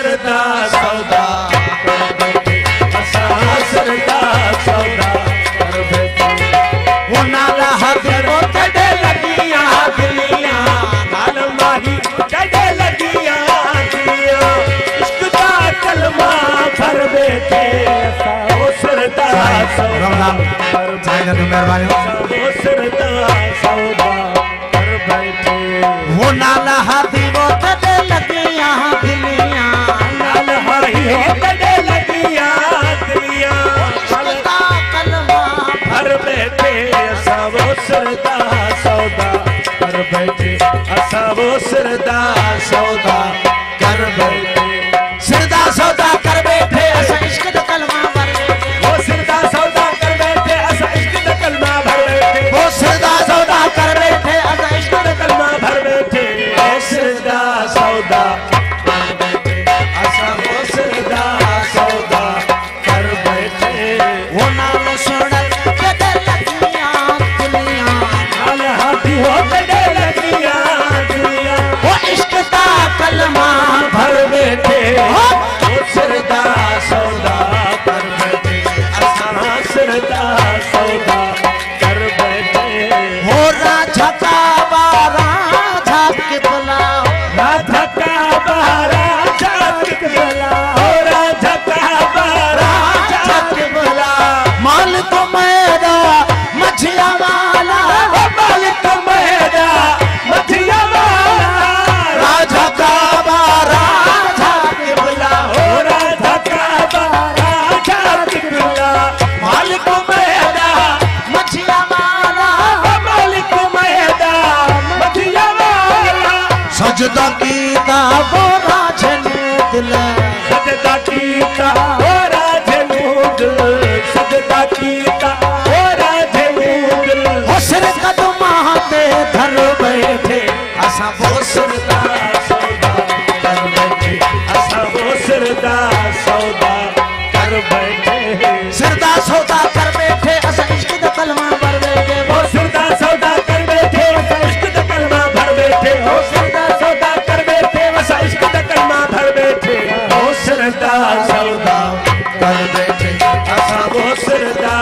सरदा सौदा कर बैठे असा सरदा सौदा कर बैठे वो नाला हदरो कड़े लगियां दिलियां नाल माही कड़े लगियां दिलियां इश्क दा कलमा भर बैठे असा ओ सरदा सौदा कर बैठे मेहरबानी ओ सरदा सौदा कर बैठे वो नाला हदरो कड़े लगियां दिलियां नाल माही कड़े लगियां दिलियां इश्क दा कलमा भर बैठे असा वो सरदा सौदा कर बैठे असा वो सरदा सौदा कर बैठे सरदा सौदा कर बैठे असा इश्क दा कलमा भर बैठे वो सरदा सौदा कर बैठे असा इश्क दा कलमा भर बैठे वो सरदा सौदा कर बैठे असा इश्क दा कलमा भर बैठे वो सरदा सौदा कर बैठे असा वो सरदा सौदा कर बैठे वो नाम सुन कदे लगियां दिलियां नाल हाथी हो कदे लगियां दिलियां वो इश्क दा कलमा भर बैठे वो सरदा सौदा कर बैठे असा सरदा सौदा कर बैठे हो राजा का बारा झाक बुलाओ राजा का बारा झाक बुलाओ राजा का बारा झाक बुलाओ मालिक मेरा मछिया वाला मालिक मेरा मछिया वाला राजा का बारा झाक बुलाओ राजा का बारा झाक बुलाओ मालिक मेरा मछिया वाला मालिक मेरा मछिया वाला सजदा कीता वो राजने दिल सजदा कीता वो राजने दिल सजदा कीता वो राजने दिल हो सिर कदमा पे धर बैठे असा वो सरदा सौदा कर बैठे असा वो सरदा सौदा कर बैठे सरदा सौदा कर बैठे असा इश्क दा कलमा भर बैठे वो सरदा सौदा कर बैठे असा इश्क दा कलमा भर बैठे वो सरदा सौदा कर बैठे असा इश्क दा कलमा भर बैठे वो सरदा सौदा कर बैठे असा वो सरदा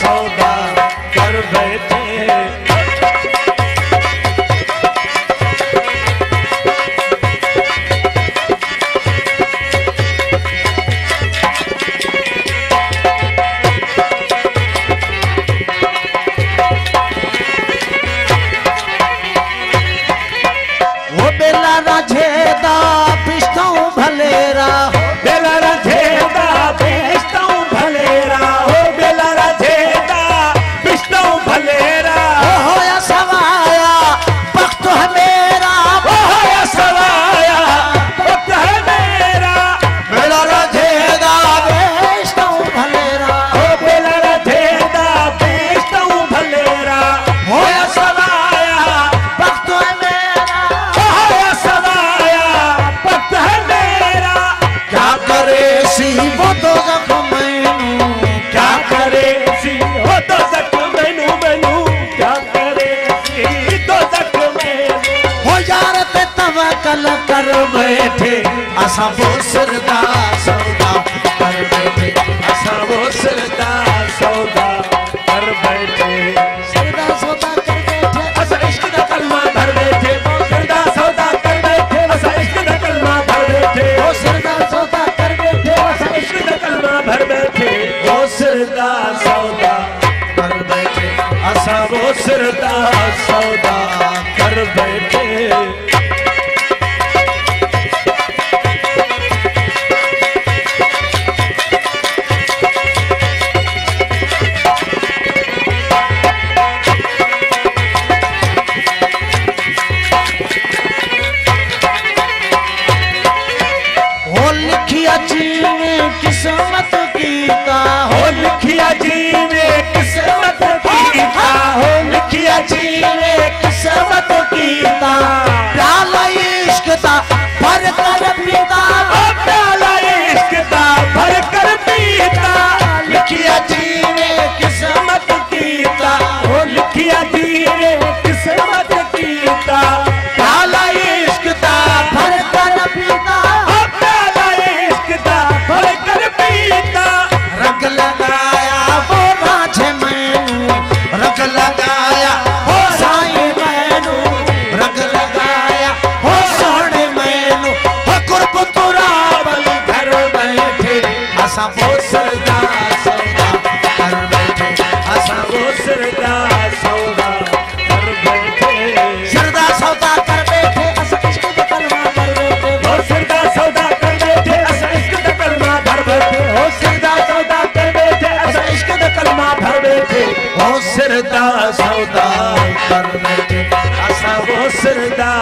सौदा कर बैठे वो बेला राजेदा पिस्ताऊं भलेरा बेला राजेदा पिस्ताऊं भलेरा हो बेला राजेदा पिस्ताऊं भलेरा हो होया सवाया वक्त है मेरा हो होया सवाया वक्त है मेरा बेला राजेदा पिस्ताऊं भलेरा हो बेला राजेदा पिस्ताऊं भलेरा होया सवाया वक्त है मेरा होया सवाया वक्त है मेरा क्या करे सी वो तो जख्म मैनू क्या करे सी वो तो जख्म मैनू मैनू क्या करे सी तो जख्म मैनू हो यार पे तवक्कल कर बैठे असा वो सरदा सौदा कर बैठे असा वो सरदा सौदा कर बैठे सरदा सौदा कर बैठे असा इश्क दा कलमा भर बैठे वो सरदा सौदा कर बैठे असा इश्क दा कलमा भर बैठे वो सरदा सौदा कर बैठे असा इश्क दा कलमा भर बैठे वो सरदा सौदा कर बैठे असा वो सरदा सौदा कर बैठे हो लिखिया जी ने किस्मत कीता हो लिखिया जी ने किस्मत कीता हो लिखिया जी ने किस्मत कीता प्याला इश्क दा भर कर पीता प्याला इश्क दा भर कर पीता लिखिया जी ने किस्मत कीता हो लिखिया जी ने किस्मत कीता प्याला इश्क दा भर कर पीता प्याला दा सौदा कर बैठे असा वो सिरदा